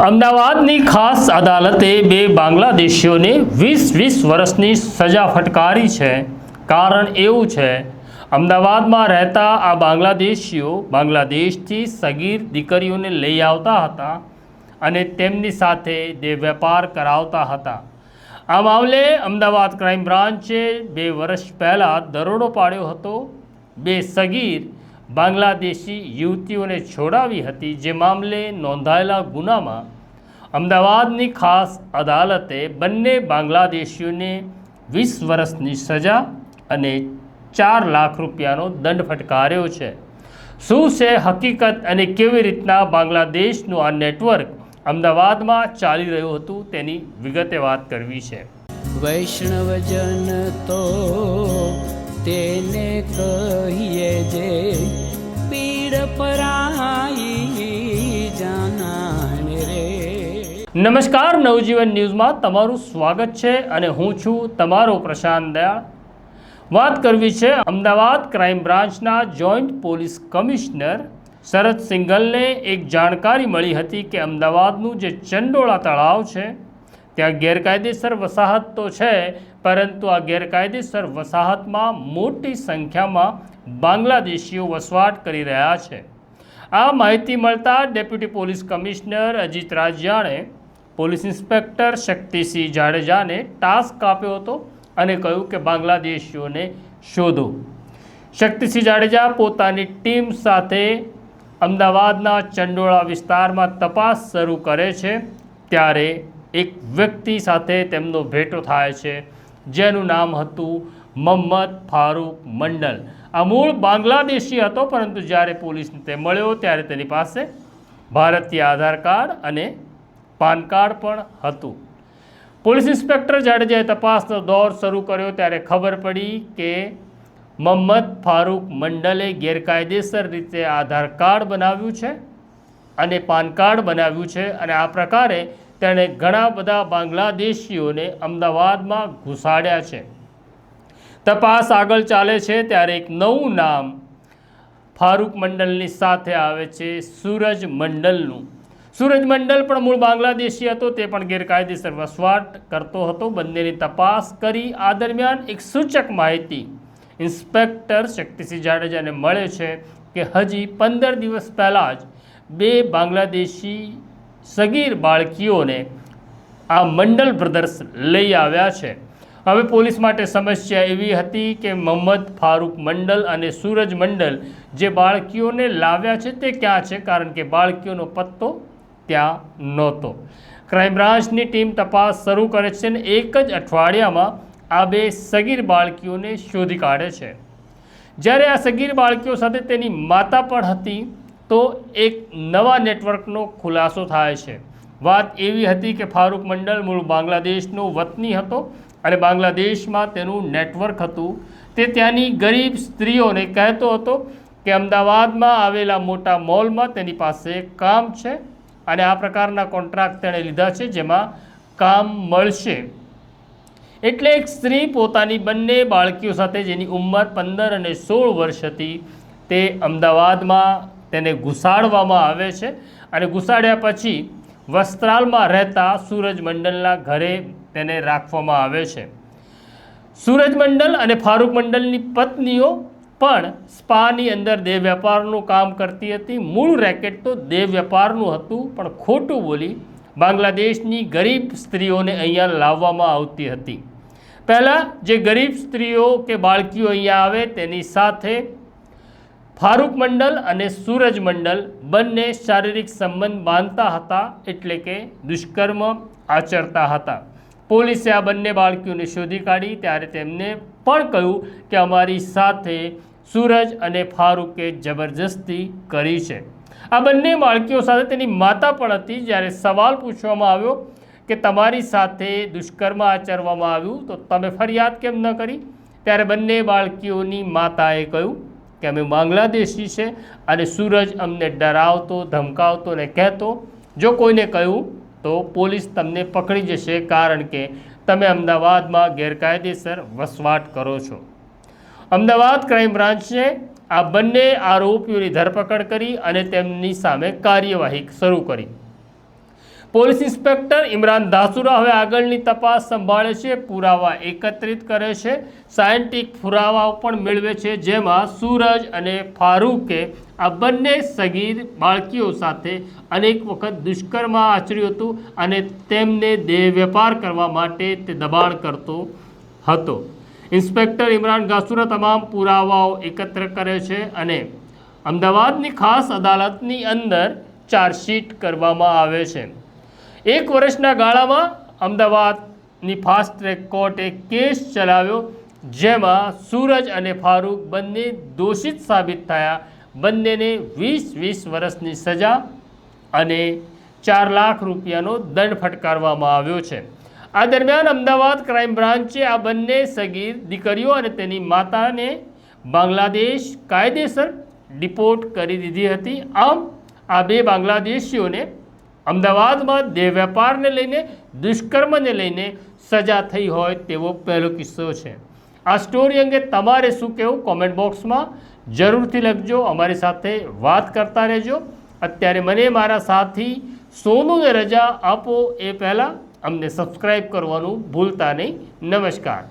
અમદાવાદની ખાસ અદાલતે બે બાંગ્લાદેશીઓને 20 વર્ષની સજા ફટકારી છે। કારણ એવું છે, અમદાવાદમાં રહેતા આ બાંગ્લાદેશીઓ બાંગ્લાદેશથી સગીર દીકરીઓને લઈ આવતા હતા અને તેમની સાથે દેહ વેપાર કરાવતા હતા। આ મામલે અમદાવાદ ક્રાઇમ બ્રાન્ચે 2 વર્ષ પહેલાં દરોડો પાડ્યો હતો। બે સગીર બાંગ્લાદેશી યુવતીઓને છોડાવી હતી, જે મામલે નોંધાયેલા ગુનામાં અમદાવાદની ખાસ અદાલતે બંને બાંગ્લાદેશીઓને 20 વર્ષની સજા અને 4 લાખ રૂપિયાનો દંડ ફટકાર્યો છે। શું છે હકીકત અને કેવી રીતના બાંગ્લાદેશનું આ નેટવર્ક અમદાવાદમાં ચાલી રહ્યું હતું તેની વિગતે વાત કરવી છે। વૈષ્ણવજન તો તેને કહીએ જે પીડ પરાઈ જાનાને રે। નમસ્કાર, નવજીવન ન્યૂઝમાં તમારું સ્વાગત છે અને હું છું તમારો પ્રશાંત દયાળ। વાત કરવી છે અમદાવાદ ક્રાઇમ બ્રાન્ચના જોઈન્ટ પોલીસ કમિશનર શરદ સિંઘલને એક જાણકારી મળી હતી કે અમદાવાદનું જે ચંડોળા તળાવ છે ત્યાં ગેરકાયદેસર વસાહત તો છે, પરંતુ આ ગેરકાયદેસર વસાહતમાં મોટી સંખ્યામાં બાંગ્લાદેશીઓ વસવાટ કરી રહ્યા છે। આ માહિતી મળતા ડેપ્યુટી પોલીસ કમિશનર અજીત રાજિયાણે પોલીસ ઇન્સ્પેક્ટર શક્તિસિંહ જાડેજાને ટાસ્ક આપ્યો હતો અને કહ્યું કે બાંગ્લાદેશીઓને શોધો। શક્તિસિંહ જાડેજા પોતાની ટીમ સાથે અમદાવાદના ચંડોળા વિસ્તારમાં તપાસ શરૂ કરે છે, ત્યારે એક વ્યક્તિ સાથે તેમનો ભેટો થાય છે, જેનું નામ હતું મોહમ્મદ ફારૂક મંડલ। આ મૂળ બાંગ્લાદેશી હતો, પરંતુ જ્યારે પોલીસને તે મળ્યો ત્યારે તેની પાસે ભારતીય આધાર કાર્ડ અને પાન કાર્ડ પણ હતું। પોલીસ ઇન્સ્પેક્ટર જાડેજાએ તપાસનો દોર શરૂ કર્યો ત્યારે ખબર પડી કે મોહમ્મદ ફારૂક મંડલે ગેરકાયદેસર રીતે આધાર કાર્ડ બનાવ્યું છે અને પાન કાર્ડ બનાવ્યું છે, અને આ પ્રકારે તેણે ઘણા બધા બાંગ્લાદેશીઓને અમદાવાદમાં ઘુસાડ્યા છે। તપાસ આગળ ચાલે છે ત્યારે એક નવું નામ ફારૂક મંડલની સાથે આવે છે, સૂરજ મંડલનું। સૂરજ મંડલ પણ મૂળ બાંગ્લાદેશી હતો, તે પણ ગેરકાયદેસર વસવાટ કરતો હતો। બંનેની તપાસ કરી આ દરમિયાન એક સૂચક માહિતી ઇન્સ્પેક્ટર શક્તિસિંહ જાડેજાને મળે છે કે હજી 15 દિવસ પહેલાં જ બે બાંગ્લાદેશી સગીર બાળકીઓને આ મંડલ બ્રધર્સ લઈ આવ્યા છે। હવે પોલીસ માટે સમસ્યા એવી હતી કે મોહમ્મદ ફારૂક મંડલ અને સૂરજ મંડલ જે બાળકીઓને લાવ્યા છે તે ક્યાં છે, કારણ કે બાળકીઓનો પત્તો ત્યાં નહોતો। ક્રાઇમ બ્રાન્ચની ટીમ તપાસ શરૂ કરે છે અને એક જ અઠવાડિયામાં આ બે સગીર બાળકીઓને શોધી કાઢે છે। જ્યારે આ સગીર બાળકીઓ સાથે તેની માતા પણ હતી તો એક નવા નેટવર્કનો ખુલાસો થાય છે। વાત એવી હતી કે ફારૂક મંડલ મૂળ બાંગ્લાદેશનો વતની હતો અને બાંગ્લાદેશમાં તેનું નેટવર્ક હતું। તે ત્યાંની ગરીબ સ્ત્રીઓને કહેતો હતો કે અમદાવાદમાં આવેલા મોટા મોલમાં તેની પાસે કામ છે અને આ પ્રકારના કોન્ટ્રાક્ટ તેણે લીધા છે જેમાં કામ મળશે। એટલે એક સ્ત્રી પોતાની બંને બાળકીઓ સાથે, જેની ઉંમર 15 અને 16 વર્ષ હતી, તે અમદાવાદમાં તેને ઘુસાડવામાં આવે છે અને ઘુસાડ્યા પછી વસ્ત્રાલમાં રહેતા સૂરજ મંડલના ઘરે તેને રાખવામાં આવે છે। સૂરજ મંડલ અને ફારૂક મંડલની પત્નીઓ પણ સ્પાની અંદર દેહ વેપારનું કામ કરતી હતી। મૂળ રેકેટ તો દેહ વેપારનું હતું, પણ ખોટું બોલી બાંગ્લાદેશની ગરીબ સ્ત્રીઓને અહીંયા લાવવામાં આવતી હતી। પહેલાં જે ગરીબ સ્ત્રીઓ કે બાળકીઓ અહીંયા આવે તેની સાથે ફારૂક મંડલ અને સૂરજ મંડલ બંને શારીરિક સંબંધ બાંધતા હતા, એટલે કે દુષ્કર્મ આચરતા હતા। પોલીસે આ બંને બાળકીઓને શોધી કાઢી ત્યારે તેમને પણ કહ્યું કે અમારી સાથે સૂરજ અને ફારૂકે જબરજસ્તી કરી છે। આ બંને બાળકીઓ સાથે તેની માતા પણ હતી। જ્યારે સવાલ પૂછવામાં આવ્યો કે તમારી સાથે દુષ્કર્મ આચરવામાં આવ્યું તો તમે ફરિયાદ કેમ ન કરી, ત્યારે બંને બાળકીઓની માતાએ કહ્યું કે અમે બાંગ્લાદેશી છે અને સૂરજ અમને ડરાવતો ધમકાવતો ને કહેતો જો કોઈને કહ્યું તો પોલીસ તમને પકડી જશે, કારણ કે તમે અમદાવાદમાં ગેરકાયદેસર વસવાટ કરો છો। અમદાવાદ ક્રાઇમ બ્રાન્ચે આ બંને આરોપીઓની ધરપકડ કરી અને તેમની સામે કાર્યવાહી શરૂ કરી। પોલીસ ઇન્સ્પેક્ટર ઇમરાન ધાસુરા હવે આગળની તપાસ સંભાળે છે, પુરાવા એકત્રિત કરે છે, સાયન્ટિફિક પુરાવાઓ પણ મેળવે છે, જેમાં સૂરજ અને ફારૂકે આ બંને સગીર બાળકીઓ સાથે અનેક વખત દુષ્કર્મ આચર્યું હતું અને તેમને દેહ વેપાર કરવા માટે તે દબાણ કરતો હતો. ઇન્સ્પેક્ટર ઇમરાન ધાસુરા તમામ પુરાવાઓ એકત્ર કરે છે અને અમદાવાદની ખાસ અદાલતની અંદર ચાર્જશીટ કરવામાં આવે છે. 1 વર્ષના ગાળામાં અમદાવાદની ફાસ્ટ ટ્રેક કોર્ટે કેસ ચલાવ્યો, જેમાં સૂરજ અને ફારૂક બંને દોષિત સાબિત થયા. બંનેને 20 વર્ષની સજા અને 4 લાખ રૂપિયાનો દંડ ફટકારવામાં આવ્યો છે. આ દરમિયાન અમદાવાદ ક્રાઇમ બ્રાન્ચે આ બંને સગીર દીકરીઓ અને તેની માતાને બાંગ્લાદેશ કાયદેસર ડિપોર્ટ કરી દીધી હતી. આમ આ 2 બાંગ્લાદેશીઓને અમદાવાદમાં દેહ વેપારને લઈને, દુષ્કર્મને લઈને સજા થઈ હોય તેવો પહેલો કિસ્સો છે. આ સ્ટોરી અંગે તમારે શું કહેવું કોમેન્ટ બોક્સમાં જરૂરથી લખજો. અમારી સાથે વાત કરતા રહેજો. અત્યારે મને મારા સાથી સોનુને રજા આપો એ પહેલાં અમને સબસ્ક્રાઈબ કરવાનું ભૂલતા નહીં. નમસ્કાર.